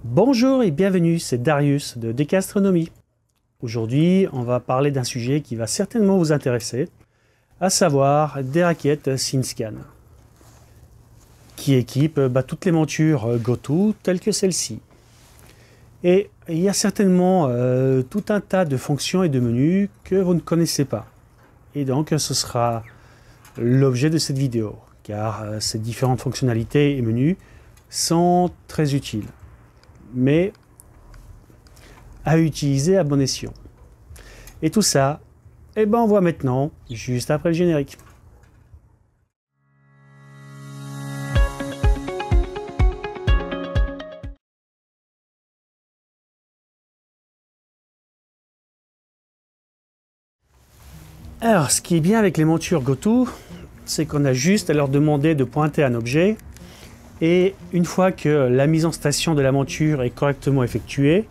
Bonjour et bienvenue, c'est Darius de DK Astronomie. Aujourd'hui, on va parler d'un sujet qui va certainement vous intéresser, à savoir des raquettes SynScan, qui équipent toutes les montures GoTo telles que celle-ci. Et il y a certainement tout un tas de fonctions et de menus que vous ne connaissez pas. Et donc, ce sera l'objet de cette vidéo, car ces différentes fonctionnalités et menus sont très utiles, mais à utiliser à bon escient. Et tout ça, on voit maintenant, juste après le générique. Alors, ce qui est bien avec les montures GoTo, c'est qu'on a juste à leur demander de pointer un objet, et une fois que la mise en station de la monture est correctement effectuée,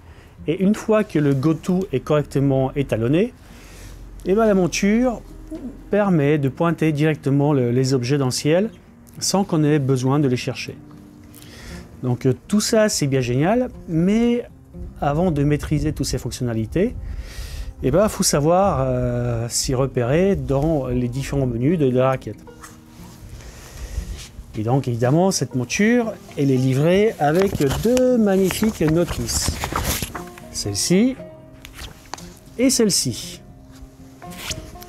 et une fois que le GoTo est correctement étalonné, la monture permet de pointer directement les objets dans le ciel sans qu'on ait besoin de les chercher. Donc tout ça c'est bien génial, mais avant de maîtriser toutes ces fonctionnalités, il faut savoir s'y repérer dans les différents menus de la raquette. Et donc évidemment cette monture elle est livrée avec deux magnifiques notices, celle-ci et celle-ci.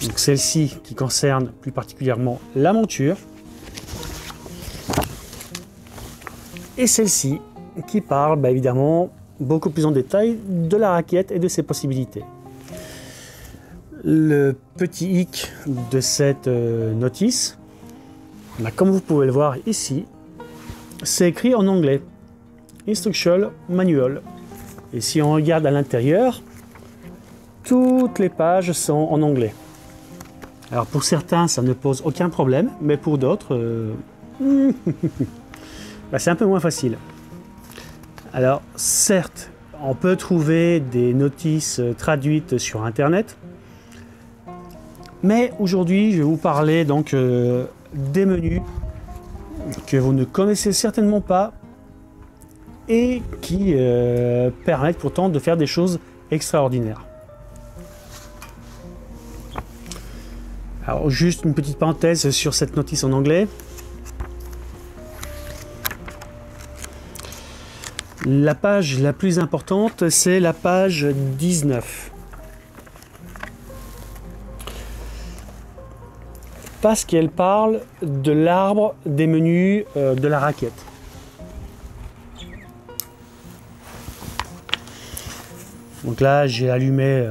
Donc celle-ci qui concerne plus particulièrement la monture, et celle-ci qui parle évidemment beaucoup plus en détail de la raquette et de ses possibilités. Le petit hic de cette notice, comme vous pouvez le voir ici, c'est écrit en anglais, Instruction Manual. Et si on regarde à l'intérieur, toutes les pages sont en anglais. Alors pour certains, ça ne pose aucun problème, mais pour d'autres, c'est un peu moins facile. Alors certes, on peut trouver des notices traduites sur Internet, mais aujourd'hui, je vais vous parler donc des menus que vous ne connaissez certainement pas et qui permettent pourtant de faire des choses extraordinaires. Alors juste une petite parenthèse sur cette notice en anglais. La page la plus importante, c'est la page 19. Parce qu'elle parle de l'arbre des menus de la raquette. Donc là, j'ai allumé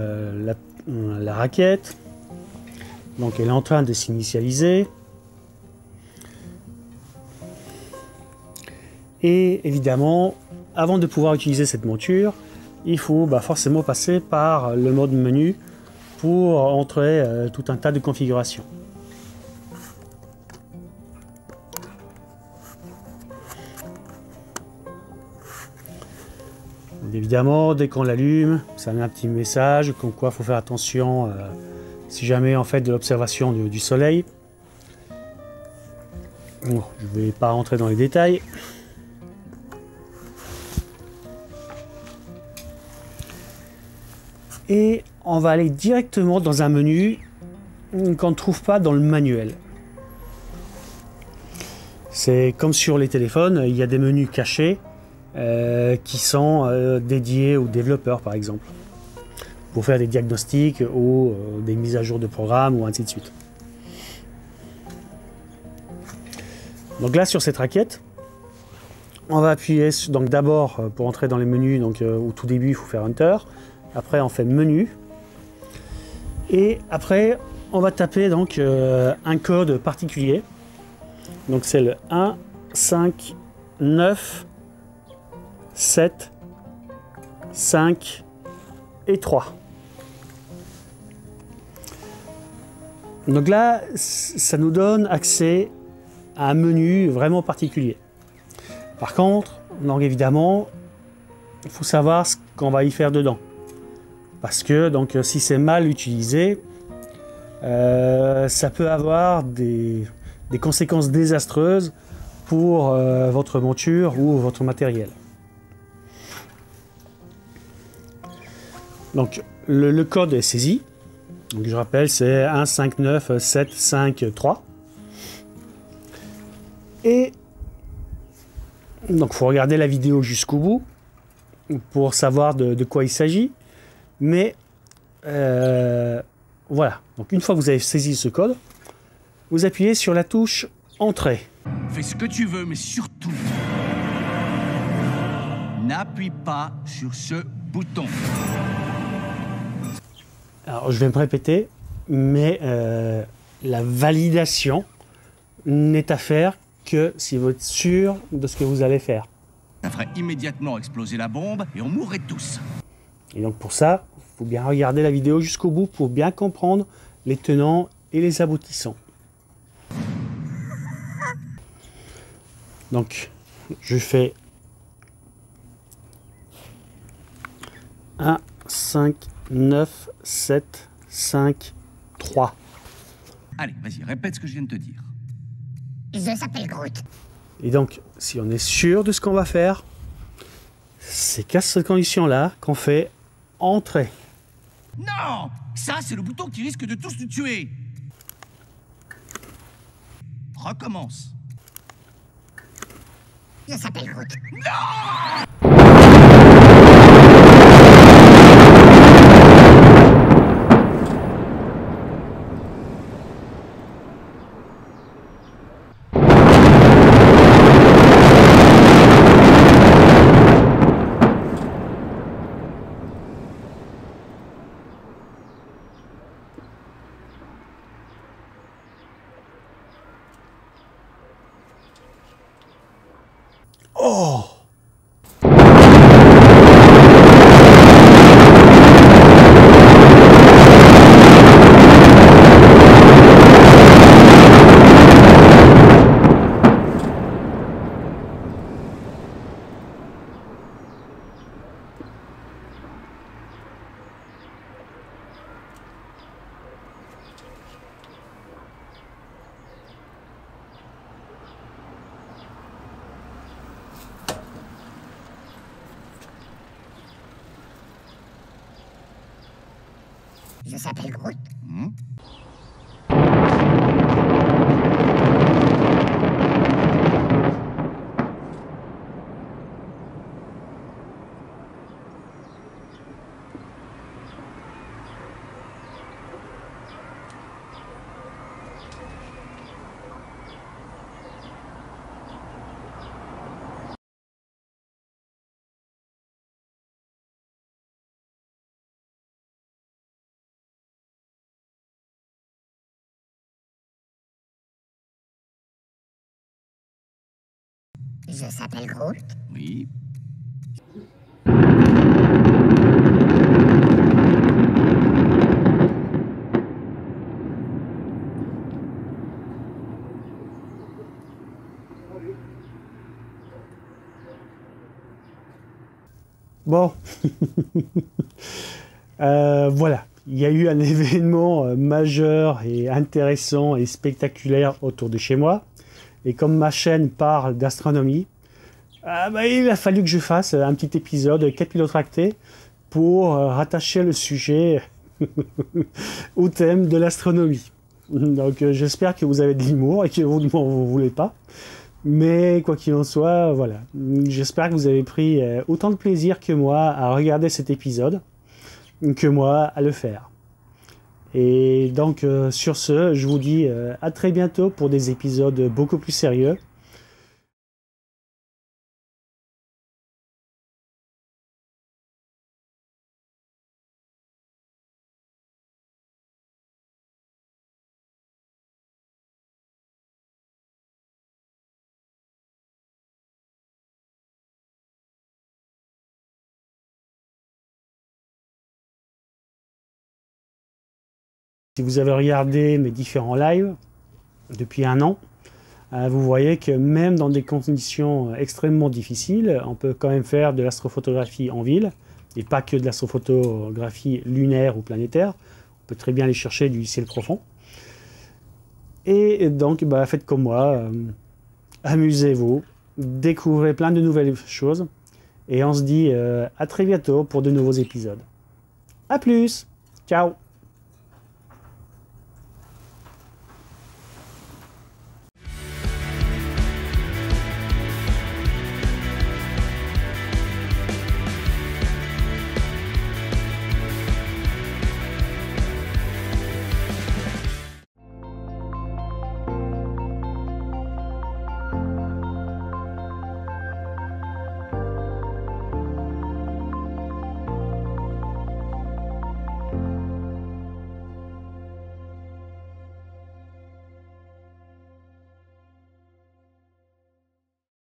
la raquette. Donc elle est en train de s'initialiser. Et évidemment, avant de pouvoir utiliser cette monture, il faut forcément passer par le mode menu pour entrer tout un tas de configurations. Évidemment, dès qu'on l'allume, ça met un petit message comme quoi il faut faire attention si jamais on fait de l'observation du soleil. Bon, je ne vais pas rentrer dans les détails. Et on va aller directement dans un menu qu'on ne trouve pas dans le manuel. C'est comme sur les téléphones, il y a des menus cachés qui sont dédiés aux développeurs par exemple, pour faire des diagnostics ou des mises à jour de programme ou ainsi de suite. Donc là sur cette raquette, on va appuyer donc d'abord pour entrer dans les menus, donc au tout début il faut faire Enter, après on fait menu, et après on va taper donc un code particulier, donc c'est le 1 5 9 7 5 et 3. Donc là, ça nous donne accès à un menu vraiment particulier. Par contre, donc évidemment, il faut savoir ce qu'on va y faire dedans. Parce que donc, si c'est mal utilisé, ça peut avoir des conséquences désastreuses pour votre monture ou votre matériel. Donc le code est saisi. Donc, je rappelle, c'est 159753. Et donc il faut regarder la vidéo jusqu'au bout pour savoir de quoi il s'agit. Mais voilà. Donc une fois que vous avez saisi ce code, vous appuyez sur la touche Entrée. Fais ce que tu veux, mais surtout, n'appuie pas sur ce bouton. Alors je vais me répéter, mais la validation n'est à faire que si vous êtes sûr de ce que vous allez faire. Ça ferait immédiatement exploser la bombe et on mourrait tous. Et donc pour ça, il faut bien regarder la vidéo jusqu'au bout pour bien comprendre les tenants et les aboutissants. Donc je fais 1, 5, 9, 7, 5, 3. Allez, vas-y, répète ce que je viens de te dire. Je s'appelle Groot. Et donc, si on est sûr de ce qu'on va faire, c'est qu'à cette condition-là qu'on fait Entrée. Non! Ça, c'est le bouton qui risque de tous nous tuer. Recommence. Je s'appelle Groot. Oh! Je s'appelle Groot. Je s'appelle Groot. Oui. Bon. Voilà. Il y a eu un événement majeur et intéressant et spectaculaire autour de chez moi. Et comme ma chaîne parle d'astronomie, il a fallu que je fasse un petit épisode capillotracté pour rattacher le sujet au thème de l'astronomie. Donc j'espère que vous avez de l'humour et que vous ne m'en voulez pas. Mais quoi qu'il en soit, voilà. J'espère que vous avez pris autant de plaisir que moi à regarder cet épisode, que moi à le faire. Et donc sur ce, je vous dis à très bientôt pour des épisodes beaucoup plus sérieux. Si vous avez regardé mes différents lives depuis un an, vous voyez que même dans des conditions extrêmement difficiles, on peut quand même faire de l'astrophotographie en ville, et pas que de l'astrophotographie lunaire ou planétaire. On peut très bien aller chercher du ciel profond. Et donc, faites comme moi, amusez-vous, découvrez plein de nouvelles choses, et on se dit à très bientôt pour de nouveaux épisodes. À plus. Ciao.